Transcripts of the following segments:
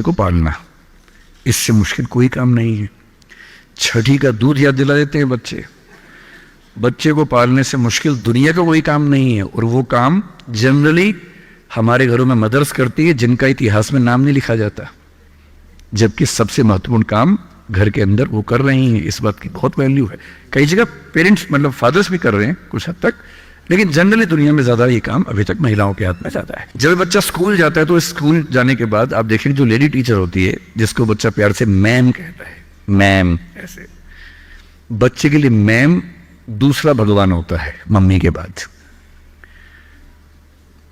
को पालना, इससे मुश्किल कोई काम नहीं है। छठी का दूध याद दिला देते हैं बच्चे। बच्चे को पालने से मुश्किल दुनिया का कोई काम नहीं है, और वो काम जनरली हमारे घरों में मदर्स करती है जिनका इतिहास में नाम नहीं लिखा जाता, जबकि सबसे महत्वपूर्ण काम घर के अंदर वो कर रही हैं। इस बात की बहुत वैल्यू है। कई जगह पेरेंट्स मतलब फादर्स भी कर रहे हैं कुछ हद तक, लेकिन जनरली दुनिया में ज़्यादा ये काम अभी तक महिलाओं के हाथ में जाता है। जब बच्चा स्कूल जाता है तो स्कूल जाने के बाद आप देखेंगे जो लेडी टीचर होती है, जिसको बच्चा प्यार से मैम कहता है, मैम, ऐसे बच्चे के लिए मैम दूसरा भगवान होता है मम्मी के बाद।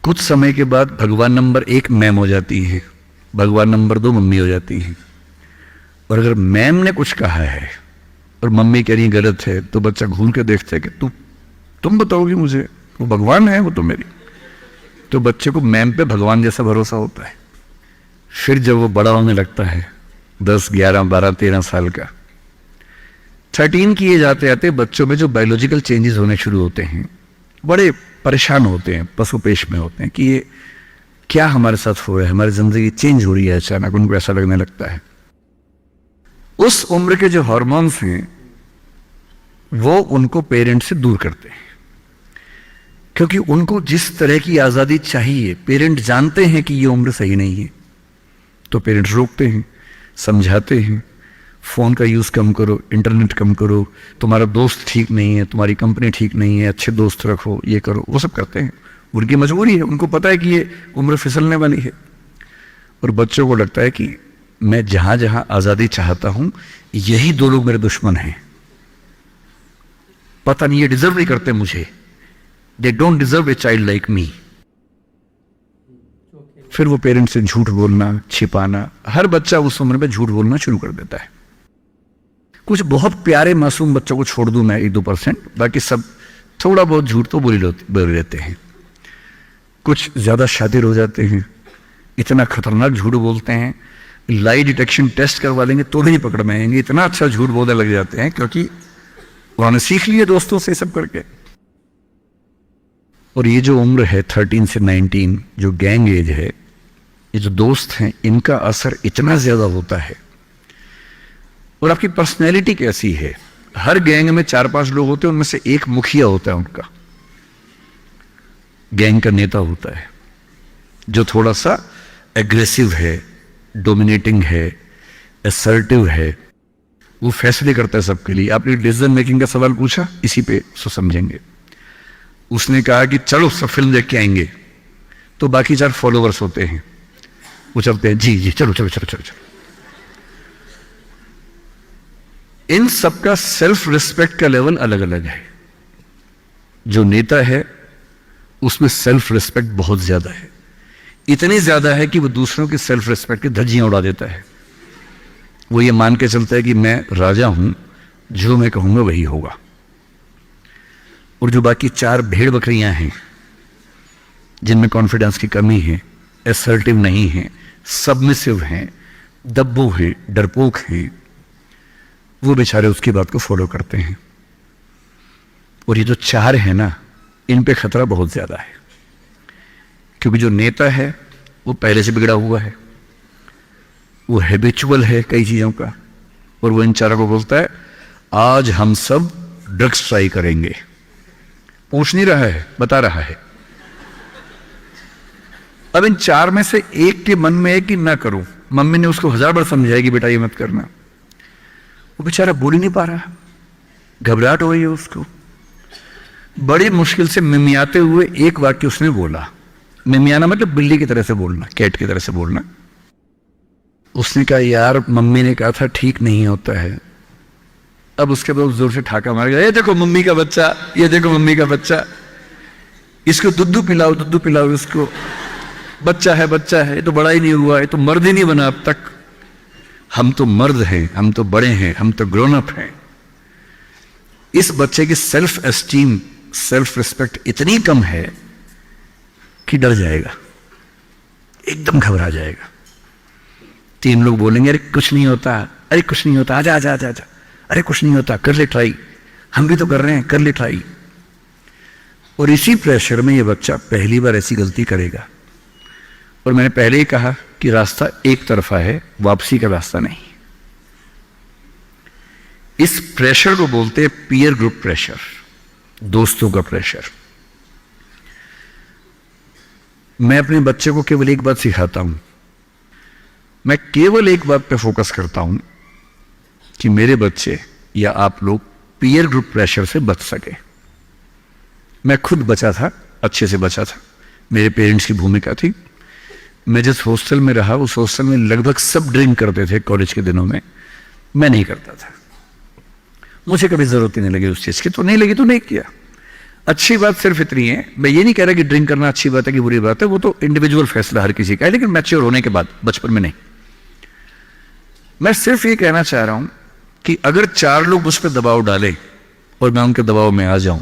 कुछ समय के बाद भगवान नंबर 1 मैम हो जाती है, भगवान नंबर 2 मम्मी हो जाती है। और अगर मैम ने कुछ कहा है और मम्मी कह रही गलत है, तो बच्चा घूम के देखता है कि तुम बताओगी मुझे, वो भगवान है वो तो मेरी। तो बच्चे को मैम पे भगवान जैसा भरोसा होता है। फिर जब वो बड़ा होने लगता है 10, 11, 12, 13 साल का, 13 किए जाते जाते बच्चों में जो बायोलॉजिकल चेंजेस होने शुरू होते हैं, बड़े परेशान होते हैं, पशुपेश में होते हैं कि ये क्या हमारे साथ हो रहा है, हमारी जिंदगी चेंज हो रही है। अचानक उनको ऐसा लगने लगता है। उस उम्र के जो हार्मोन्स हैं वो उनको पेरेंट से दूर करते हैं, क्योंकि उनको जिस तरह की आज़ादी चाहिए, पेरेंट जानते हैं कि ये उम्र सही नहीं है, तो पेरेंट्स रोकते हैं, समझाते हैं, फ़ोन का यूज़ कम करो, इंटरनेट कम करो, तुम्हारा दोस्त ठीक नहीं है, तुम्हारी कंपनी ठीक नहीं है, अच्छे दोस्त रखो, ये करो, वो सब करते हैं। उनकी मजबूरी है, उनको पता है कि ये उम्र फिसलने वाली है। और बच्चों को लगता है कि मैं जहाँ जहाँ आज़ादी चाहता हूँ, यही 2 लोग मेरे दुश्मन हैं, पता नहीं ये डिजर्व नहीं करते मुझे, they don't deserve a child like me. फिर वो पेरेंट्स से झूठ बोलना, छिपाना, हर बच्चा उस उम्र में झूठ बोलना शुरू कर देता है। कुछ बहुत प्यारे मासूम बच्चों को छोड़ दूं मैं 1-2%, बाकी सब थोड़ा बहुत झूठ तो बोल लेते हैं। कुछ ज्यादा शातिर हो जाते हैं, इतना खतरनाक झूठ बोलते हैं, लाई डिटेक्शन टेस्ट करवा लेंगे तो नहीं पकड़ में आएंगे, इतना अच्छा झूठ बोलने लग जाते हैं, क्योंकि उन्होंने सीख लिया दोस्तों से सब करके। और ये जो उम्र है 13 से 19, जो गैंग एज है, ये जो दोस्त हैं, इनका असर इतना ज्यादा होता है। और आपकी पर्सनैलिटी कैसी है, हर गैंग में 4-5 लोग होते हैं, उनमें से एक मुखिया होता है, उनका गैंग का नेता होता है, जो थोड़ा सा एग्रेसिव है, डोमिनेटिंग है, असर्टिव है, वो फैसले करता है सबके लिए। आपने डिसीजन मेकिंग का सवाल पूछा, इसी पे सो समझेंगे। उसने कहा कि चलो सब फिल्म देख के आएंगे, तो बाकी 4 फॉलोवर्स होते हैं, वो चलते हैं, जी जी चलो चलो चलो चलो चलो। इन सबका सेल्फ रिस्पेक्ट का लेवल अलग अलग है। जो नेता है उसमें सेल्फ रिस्पेक्ट बहुत ज्यादा है, इतनी ज्यादा है कि वो दूसरों की सेल्फ रिस्पेक्ट की धज्जियां उड़ा देता है। वो ये मान के चलता है कि मैं राजा हूं, जो मैं कहूंगा वही होगा। और जो बाकी 4 भेड़ बकरियां हैं, जिनमें कॉन्फिडेंस की कमी है, असर्टिव नहीं है, सबमिसिव हैं, दब्बू हैं, डरपोक हैं, वो बेचारे उसकी बात को फॉलो करते हैं। और ये जो 4 है ना, इन पे खतरा बहुत ज्यादा है, क्योंकि जो नेता है वो पहले से बिगड़ा हुआ है, वो हैबिचुअल है कई चीजों का, और वो इन 4 को बोलता है आज हम सब ड्रग्स ट्राई करेंगे। पूछ नहीं रहा है, बता रहा है। अब इन 4 में से एक के मन में है कि ना करूं, मम्मी ने उसको 1000 बार समझाएगी बेटा ये मत करना, वो बेचारा बोल ही नहीं पा रहा, घबराहट हो रही है उसको। बड़ी मुश्किल से मिमियाते हुए एक वाक्य उसने बोला, मिमियाना मतलब बिल्ली की तरह से बोलना, कैट की तरह से बोलना। उसने कहा यार मम्मी ने कहा था ठीक नहीं होता है। अब उसके बाद जोर से ठाका मार गया, ये देखो मम्मी का बच्चा, ये देखो मम्मी का बच्चा, इसको दुद्धू पिलाओ इसको, बच्चा है, ये तो बड़ा ही नहीं हुआ, ये तो मर्द ही नहीं बना अब तक। हम तो मर्द हैं, हम तो बड़े हैं, हम तो ग्रोन अप हैं। इस बच्चे की सेल्फ एस्टीम, सेल्फ रिस्पेक्ट इतनी कम है कि डर जाएगा, एकदम घबरा जाएगा। 3 लोग बोलेंगे अरे कुछ नहीं होता, अरे कुछ नहीं होता, आजा आजा आजा आजा, अरे कुछ नहीं होता, कर ले ट्राई, हम भी तो कर रहे हैं, कर ले ट्राई। और इसी प्रेशर में ये बच्चा पहली बार ऐसी गलती करेगा। और मैंने पहले ही कहा कि कि रास्ता एक तरफा है, वापसी का रास्ता नहीं। इस प्रेशर को बोलते हैं पीयर ग्रुप प्रेशर, दोस्तों का प्रेशर। मैं अपने बच्चे को केवल एक बात सिखाता हूं, मैं केवल एक बात पे फोकस करता हूं कि मेरे बच्चे या आप लोग पीयर ग्रुप प्रेशर से बच सके। मैं खुद बचा था, अच्छे से बचा था, मेरे पेरेंट्स की भूमिका थी। मैं जिस हॉस्टल में रहा उस हॉस्टल में लगभग सब ड्रिंक करते थे कॉलेज के दिनों में, मैं नहीं करता था। मुझे कभी जरूरत ही नहीं लगी उस चीज की, तो नहीं लगी तो नहीं किया। अच्छी बात सिर्फ इतनी है, मैं ये नहीं कह रहा कि ड्रिंक करना अच्छी बात है कि बुरी बात है, वो तो इंडिविजुअल फैसला हर किसी का है, लेकिन मैच्योर होने के बाद, बचपन में नहीं। मैं सिर्फ ये कहना चाह रहा हूं कि अगर 4 लोग मुझ पर दबाव डाले और मैं उनके दबाव में आ जाऊं